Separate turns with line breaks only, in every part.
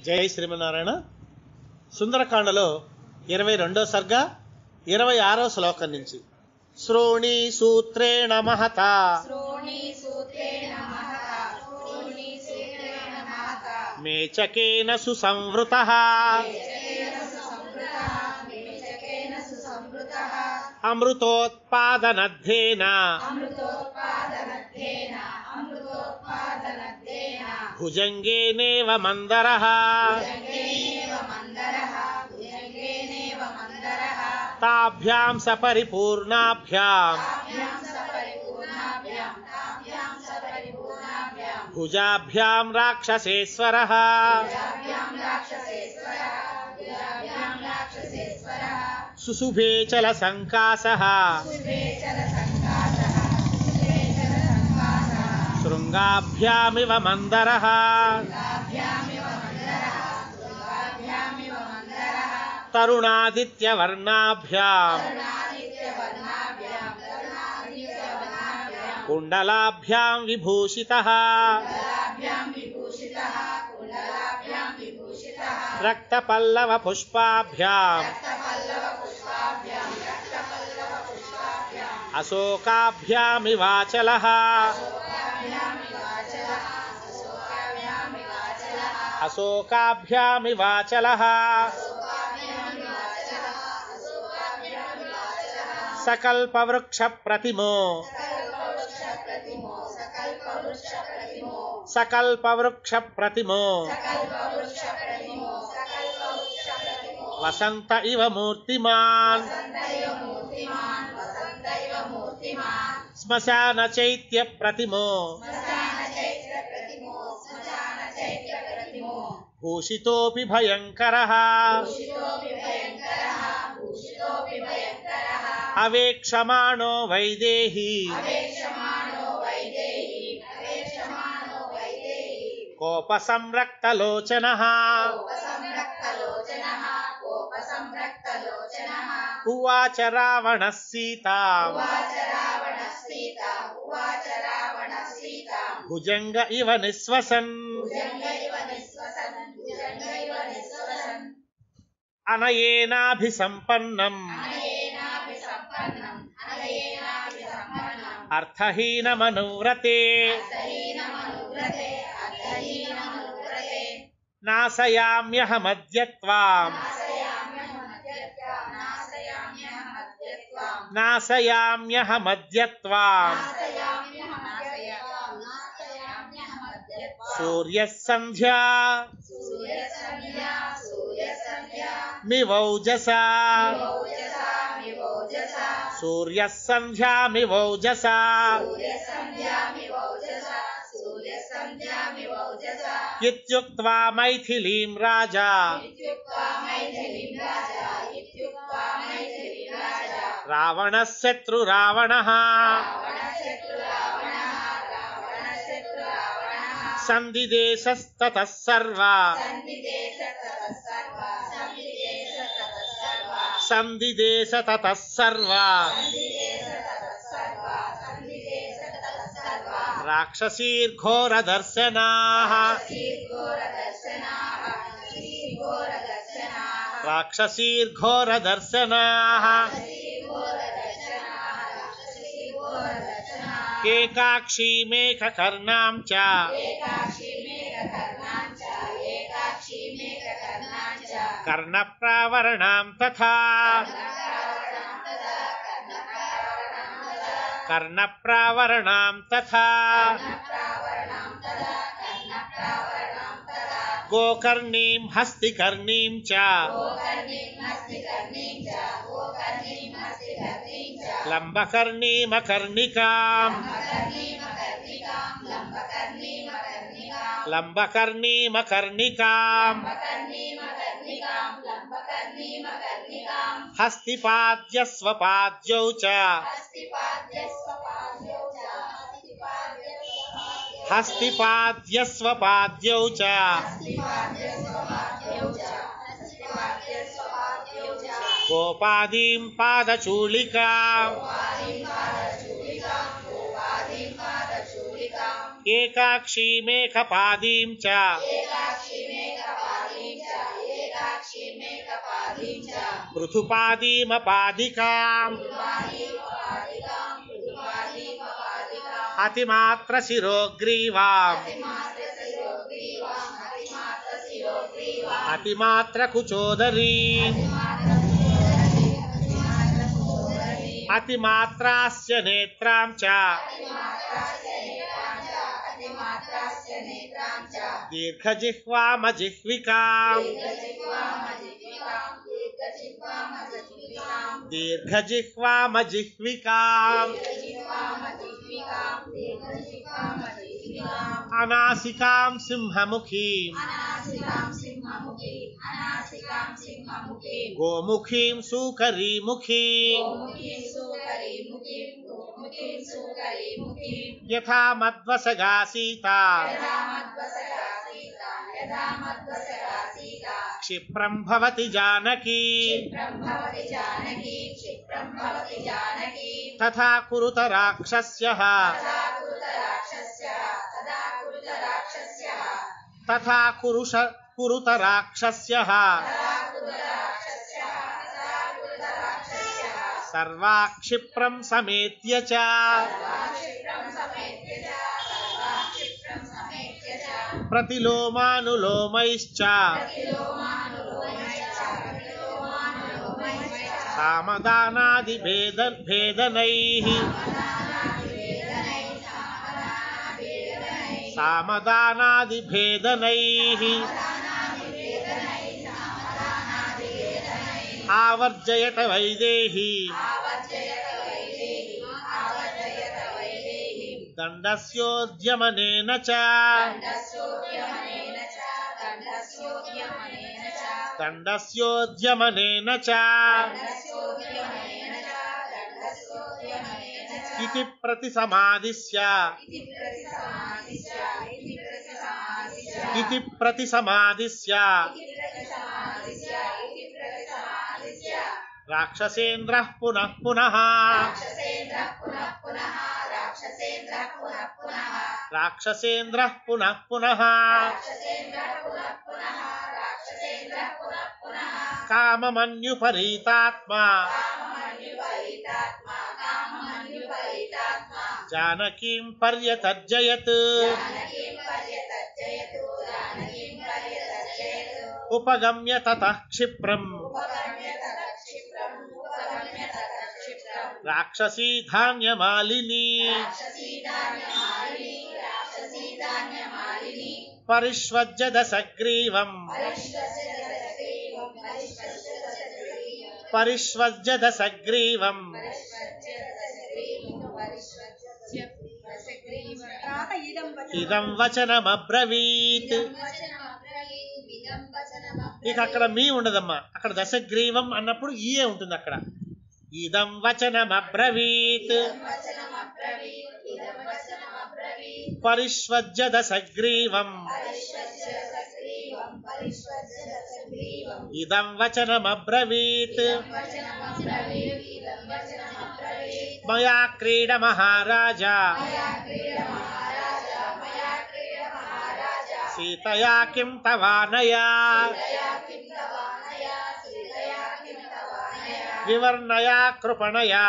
జై శ్రీమన్నారాయణ. సుందరకాండలో 22వ సర్గ 26వ శ్లోకం నుంచి. శ్రోణి సూత్రేణ మహతా మేచకేన సుసంవృతః అమృతోత్పాదనద్ధేన భుజంగేనేవ మందరః తాభ్యాం సపరిపూర్ణాభ్యాం భుజాభ్యాం రాక్షసేశ్వరః సుశుభే చల సంకాసః శృంగాభ్యామివ మందరః తరుణాదిత్యవర్ణాభ్యాం కుండలాభ్యాం విభూషితః రక్తపల్లవ పుష్పాభ్యాం అశోకాభ్యామివాచలః అశోకాభ్యామివాచలః సకల్పవృక్ష ప్రతిమో సకల్పవృక్ష ప్రతిమో వసంత ఇవ మూర్తిమాన్ శ్మశాన చైత్య ప్రతిమో భూషితోపి భయంకరః అవేక్షమాణో వైదేహి కోపసంరక్తలోచనః ఉవాచ రావణः సీతాం భుజంగ ఇవ నిశ్వసన్ అనయేనాభిసంపన్నం అర్థహీనమనువ్రతే నాశయామ్యహమద్యత్వాం నాశయామ్యహమద్యత్వాం సూర్యః సంధ్యా మివౌజసా సూర్యః సంధ్యామివౌజసా ఇత్యుక్త్వా మైథిలీం రాజా రావణః శత్రురావణః సందిదేశస్తతః సర్వా సందిదేశతతః సర్వా రాక్షసీర్ఘోరదర్శనాః రాక్షసీర్ఘోరదర్శనాః ఏకాక్షీమేకకర్ణాం చ కర్ణప్రావరణాం తథా కర్ణప్రావరణాం తథా గోకర్ణీం హస్తికర్ణీం చ లంబకర్ణీమకర్ణికాం లంబకర్ణీమకర్ణికాం హస్తిపాద్యస్వపాద్యౌ చ హస్తిపాద్యస్వపాద్యౌ చ గోపాదీం పాదచూళికాం ఏకాక్షీమేకపాదీం చ పృథుపాదీమపాదికాం అతిమాత్ర శిరోగ్రీవాం అతిమాత్ర కుచోదరీ అతిమాత్రాస్య నేత్రాం చ దీర్ఘజిహ్వామజిహ్వికాం దీర్ఘజిహ్వామజిహ్వికాం అనాసికాం సింహముఖీం గోముఖీం సూకరీముఖీం యథా మద్వసగా సీతా క్షిప్రం భవతి జానకీ తథా కురుత రాక్షస్యః తథా కురుత రాక్షస్యః సర్వా క్షిప్రం సమేత్య చ ప్రతిలోమానులోమైశ్చ సామదానాది భేదనైః సామదానాది భేదనైః ఆవర్జయత వైదేహీ దండస్యోద్యమనేన చ దండస్యోద్యమనేన చ ఇతి ప్రతిసమాదిశ్య ఇతి ప్రతిసమాదిశ్య రాక్షసేంద్రః పునః పునః రాక్షసేంద్రః పునః పునః కామమన్యుపరీతాత్మా జానకీం పర్యతర్జయత్ ఉపగమ్య తతః క్షిప్రం రాక్షసీ ధాన్యమాలినీ పరిష్వజ్యదసగ్రీవం పరిష్వజ్యదసగ్రీవం ఇదం వచనమబ్రవీత్. ఇక అక్కడ మీ ఉండదమ్మా, అక్కడ దశగ్రీవం అన్నప్పుడు ఈయే ఉంటుంది. అక్కడ ఇదం వచనమబ్రవీత్ పరిష్వజ్యదసగ్రీవం ఇదం వచనమబ్రవీత్ మయా క్రీడ మహారాజా సీతయా కిం తవానయా వివర్ణయా కృపణయా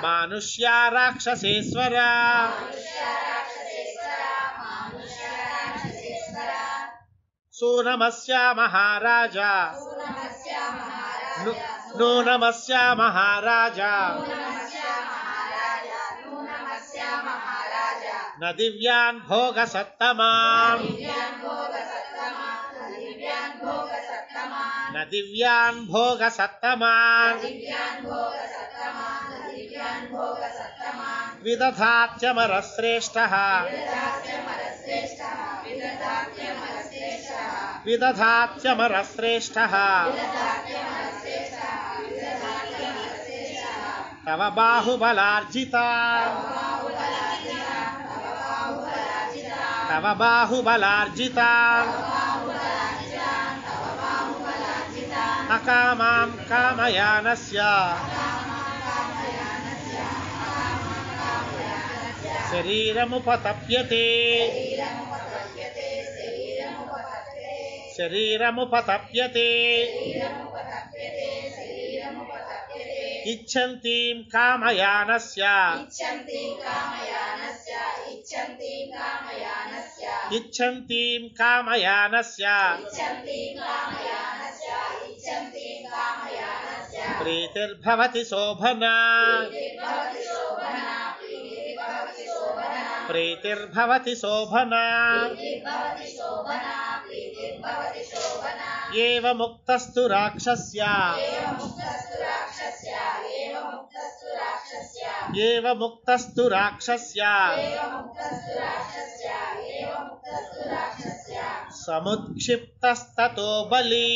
మానుష్యా రాక్షసేశ్వరా సూనమస్యా మహారాజా నూనమస్యా మహారాజా న దివ్యాన్ భోగ సత్తమాన్ న దివ్యాన్ భోగ సత్తమాన్ విదధాత్యమరశ్రేష్ఠః విదధాత్యమరశ్రేష్ఠః తవ బాహుబలార్జితా తవ బాహుబలార్జితా అకామాం కామయానస్య శరీరముపతప్యతే శరీరముపతప్యతే ఇచ్ఛంతీం కామయానస్య ఇచ్ఛంతీం కామయానస్య ప్రీతిర్భవతి శోభనా ప్రీతిర్భవతి శోభనా ఏవ ముక్తస్తు రాక్షస్య ఏవ ముక్తస్తు రాక్షస్య సముత్క్షిప్తస్తతో బలి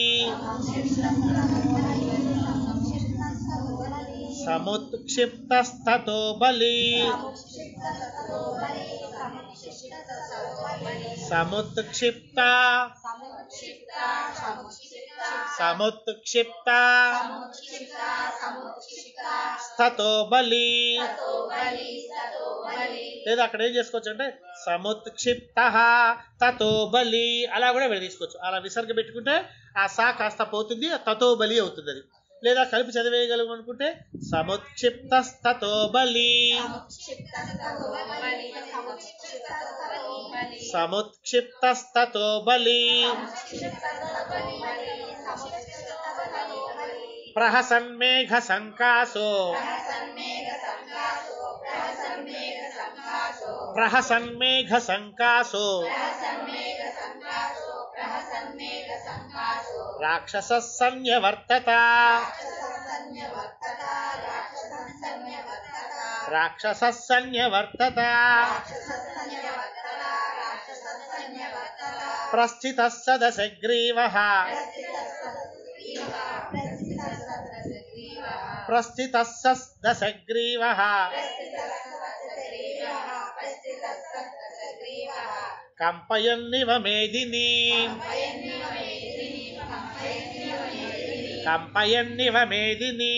సముత్క్షిప్తస్తతో బలి సముత్క్షిప్త సముత్క్షిప్త స్థతో బలి లేదా అక్కడ ఏం చేసుకోవచ్చు అంటే సముత్క్షిప్త తతో బలి అలా కూడా తీసుకోవచ్చు. అలా విసర్గ పెట్టుకుంటే ఆ సా కాస్త పోతుంది, తతో బలి అవుతుంది. అది లేదా కలిపి చదివేయగలం అనుకుంటే సముత్క్షిప్తస్తతో బలి సముత్క్షిప్తస్తతో బలి ప్రహసన్మేఘ సంకాసో ప్రహసన్మేఘ సంకాసో రాక్షసః సన్యవర్తత రాక్షసః సన్యవర్తత ప్రస్థితః సదశగ్రీవః ప్రస్థితః సదశగ్రీవః కంపయన్నివ మేదినీ కంపయన్నివ మేదినీ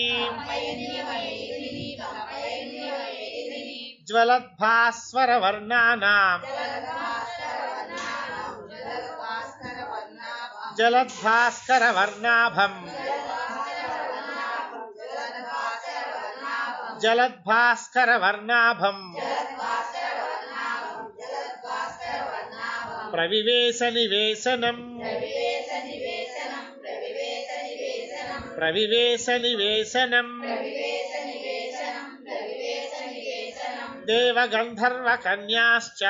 జ్వలద్భాస్వరవర్ణానాం జలద్భాస్కరవర్ణాభం జలద్భాస్కరవర్ణాభం ప్రవివేశ నివేశనం ప్రవివేశ నివేశనం దేవగంధర్వ కన్యాశ్చ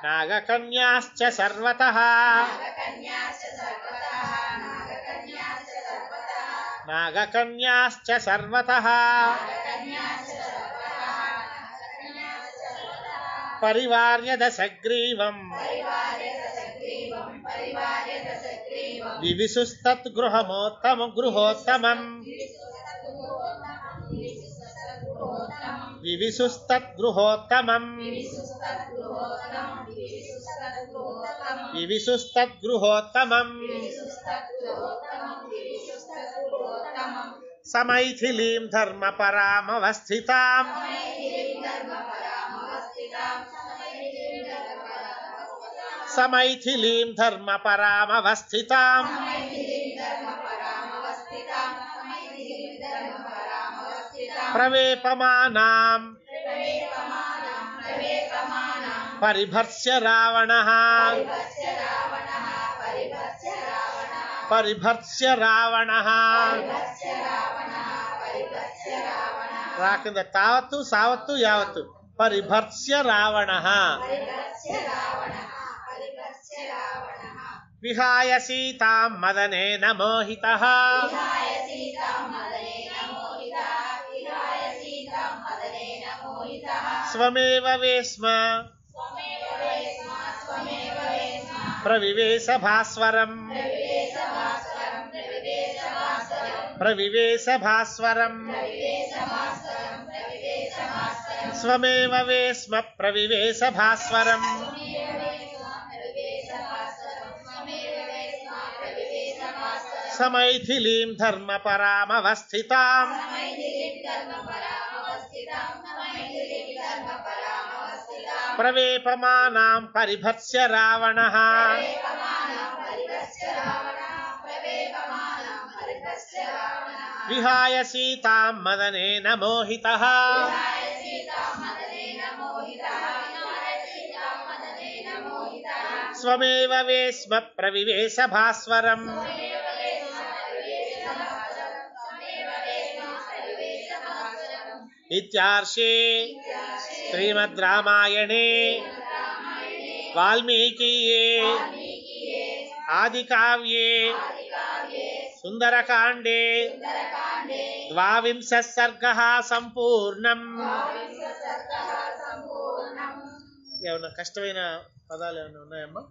నాగకన్యాశ్చ సర్వతః నాగకన్యాశ్చ సర్వతః పరివార్య దశగ్రీవం వివిసుస్తద్గృహమోత్తమం గృహోత్తమం వివిసుస్తద్గృహోత్తమం వివిసుస్తద్గృహోత్తమం సమైథిలీం ధర్మపరామవస్థితాం సమైథిలీం ధర్మపరామవస్థితాం ప్రవేపమానాం పరిభర్స్య రావణః పరిభర్స్య రావణః రాకింద తావత్తు సావత్తు యావత్తు పరిభర్స్య రావణః విహాయ సీతాం మదనేన మోహితః స్వమేవ వేస్మ ప్రవివేశ భాస్వరం ప్రవివేశ భాస్వరం స్వమేవ వేస్మ ప్రవివేశ భాస్వరం సమైథిలీం ధర్మపరామవస్థితాం ప్రవేపమానాం పరిభర్స్య రావణః విహాయ సీతాం మదనేన మోహితః స్వమేవ వేశ్మ ప్రవివేశ భాస్వరం. ఇత్యార్షే శ్రీమద్ రామాయణే వాల్మీకీయే ఆదికావ్యే సుందరకాండే ద్వావింశః సర్గః సంపూర్ణం. ఏమన్నా కష్టమైన పదాలు ఏమైనా ఉన్నాయమ్మా?